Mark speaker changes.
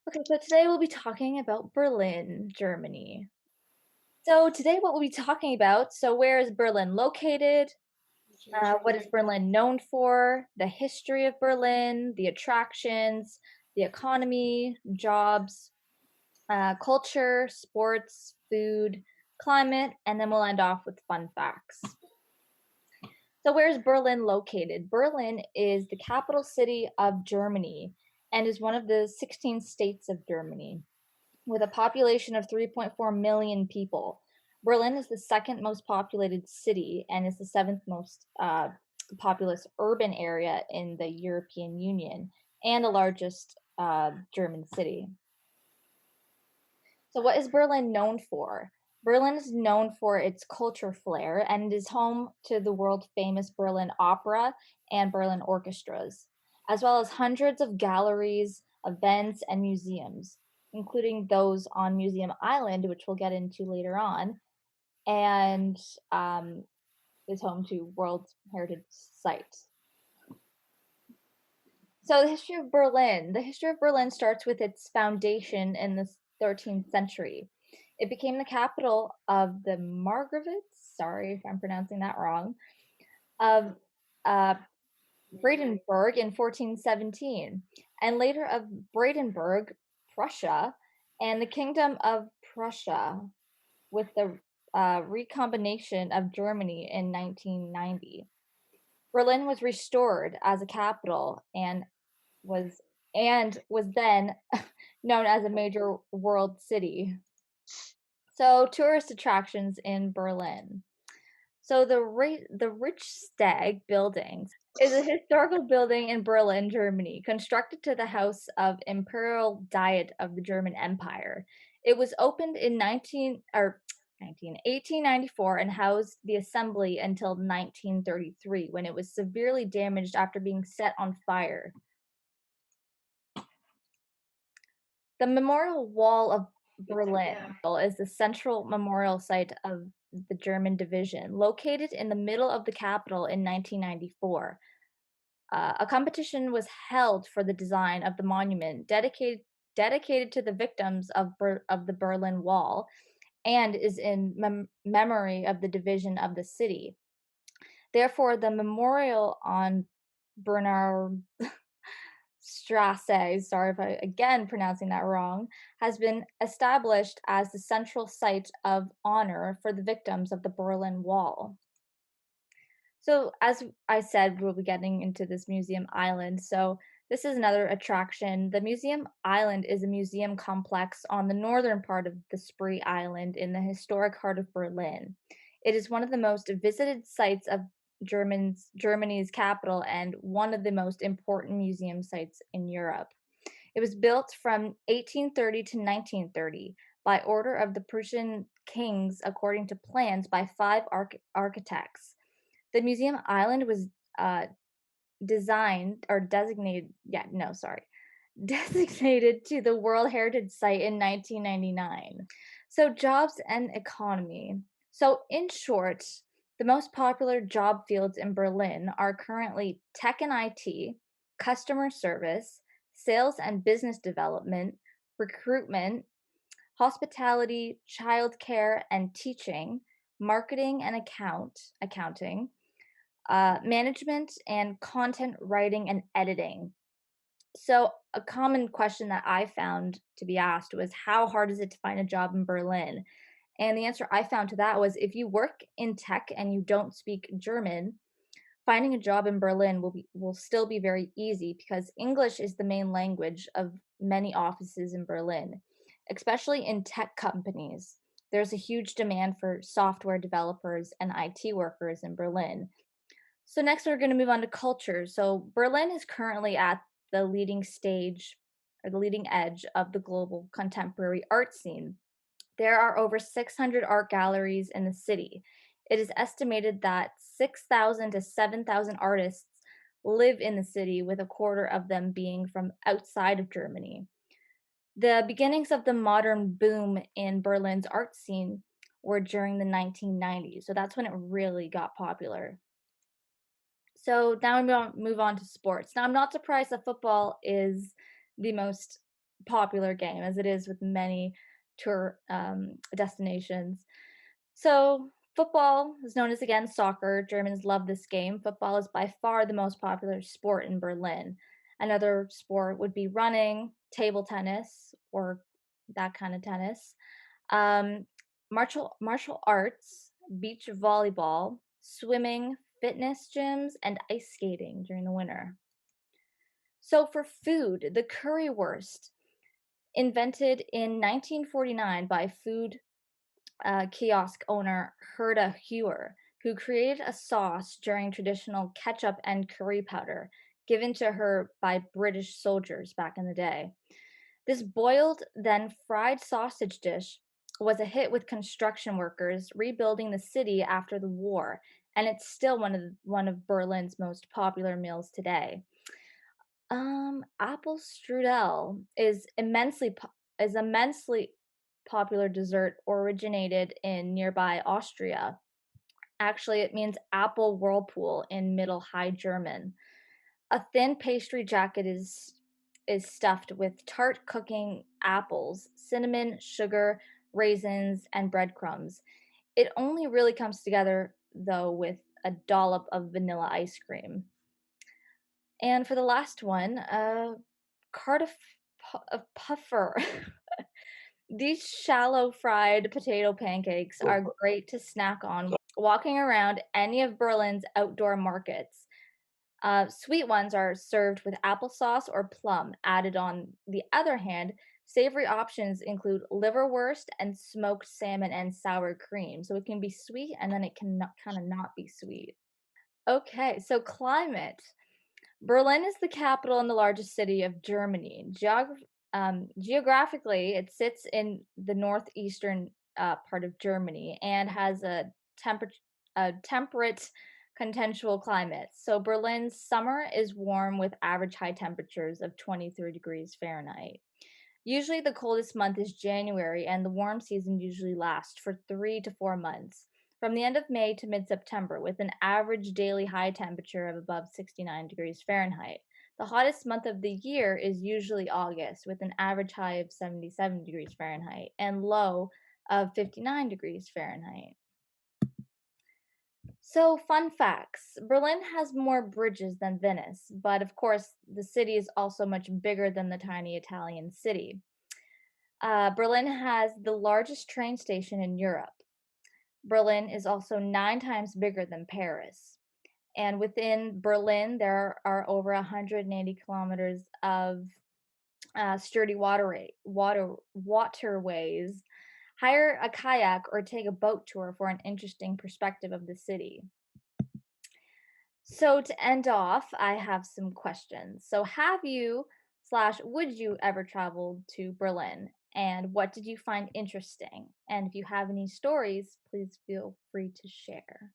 Speaker 1: Okay, so today we'll be talking about Berlin, Germany. So today what we'll be talking about, so where is Berlin located? What is Berlin known for? The history of Berlin, the attractions, the economy, jobs, culture, sports, food, climate, and then we'll end off with fun facts. So where is Berlin located? Berlin is the capital city of Germany and is one of the 16 states of Germany, with a population of 3.4 million people. Berlin is the second most populated city and is the seventh most populous urban area in the European Union and the largest German city. So, what is Berlin known for? Berlin is known for its culture flair and is home to the world famous Berlin Opera and Berlin orchestras, as well as hundreds of galleries, events, and museums, including those on Museum Island, which we'll get into later on, and is home to World Heritage Sites. So, the history of Berlin. The history of Berlin starts with its foundation in the 13th century. It became the capital of the Margravites, sorry if I'm pronouncing that wrong, of uh, Brandenburg in 1417, and later of Brandenburg, Prussia, and the Kingdom of Prussia with the recombination of Germany in 1990. Berlin was restored as a capital was was then known as a major world city. So, tourist attractions in Berlin. So, the Reichstag building is a historical building in Berlin, Germany, constructed to the House of Imperial Diet of the German Empire. It was opened in 1894 and housed the assembly until 1933 when it was severely damaged after being set on fire. The Memorial Wall of Berlin is the central memorial site of the German division, located in the middle of the capital in 1994. A competition was held for the design of the monument dedicated to the victims of the Berlin Wall and is in memory of the division of the city. Therefore, the memorial on Bernard Strasse, sorry if I again pronouncing that wrong, has been established as the central site of honor for the victims of the Berlin Wall. So, as I said, we'll be getting into this museum island. So, this is another attraction. The museum island is a museum complex on the northern part of the Spree Island in the historic heart of Berlin. It is one of the most visited sites of Germany's capital and one of the most important museum sites in Europe. It was built from 1830 to 1930 by order of the Prussian kings according to plans by five architects. The museum island was designed or designated, yeah, no, sorry, designated to the World Heritage Site in 1999. So, jobs and economy. So, in short, the most popular job fields in Berlin are currently tech and IT, customer service, sales and business development, recruitment, hospitality, childcare and teaching, marketing and accounting, management and content writing and editing. So, a common question that I found to be asked was, how hard is it to find a job in Berlin? And the answer I found to that was, if you work in tech and you don't speak German, finding a job in Berlin will still be very easy because English is the main language of many offices in Berlin, especially in tech companies. There's a huge demand for software developers and IT workers in Berlin. So next we're going to move on to culture. So Berlin is currently at the leading stage or the leading edge of the global contemporary art scene. There are over 600 art galleries in the city. It is estimated that 6,000 to 7,000 artists live in the city, with a quarter of them being from outside of Germany. The beginnings of the modern boom in Berlin's art scene were during the 1990s. So that's when it really got popular. So now I'm going to move on to sports. Now, I'm not surprised that football is the most popular game as it is with many tour destinations. So, football is known as again soccer. Germans love this game. Football is by far the most popular sport in Berlin. Another sport would be running, table tennis, or that kind of tennis, um, martial arts, beach volleyball, swimming, fitness gyms, and ice skating during the winter. So, for food, the currywurst, invented in 1949 by food kiosk owner Herta Hewer, who created a sauce during traditional ketchup and curry powder given to her by British soldiers back in the day. This boiled, then fried sausage dish was a hit with construction workers rebuilding the city after the war, and it's still one of Berlin's most popular meals today. Apple strudel is immensely popular dessert originated in nearby Austria. Actually, it means apple whirlpool in Middle High German. A thin pastry jacket is stuffed with tart cooking apples, cinnamon, sugar, raisins, and breadcrumbs. It only really comes together though with a dollop of vanilla ice cream. And for the last one, Cardiff puffer. These shallow fried potato pancakes are great to snack on walking around any of Berlin's outdoor markets. Sweet ones are served with applesauce or plum added on the other hand. Savory options include liverwurst and smoked salmon and sour cream. So it can be sweet and then it can kind of not be sweet. Okay, so climate. Berlin is the capital and the largest city of Germany. Geographically, it sits in the northeastern part of Germany and has a temperate continental climate. So Berlin's summer is warm with average high temperatures of 23 degrees Fahrenheit. Usually, the coldest month is January, and the warm season usually lasts for 3 to 4 months, from the end of May to mid September, with an average daily high temperature of above 69 degrees Fahrenheit. The hottest month of the year is usually August, with an average high of 77 degrees Fahrenheit and low of 59 degrees Fahrenheit. So, fun facts: Berlin has more bridges than Venice, but of course, the city is also much bigger than the tiny Italian city. Berlin has the largest train station in Europe. Berlin is also 9 times bigger than Paris. And within Berlin, there are over 180 kilometers of sturdy waterways. Hire a kayak or take a boat tour for an interesting perspective of the city. So to end off, I have some questions. So have you slash would you ever travel to Berlin? And what did you find interesting? And if you have any stories, please feel free to share.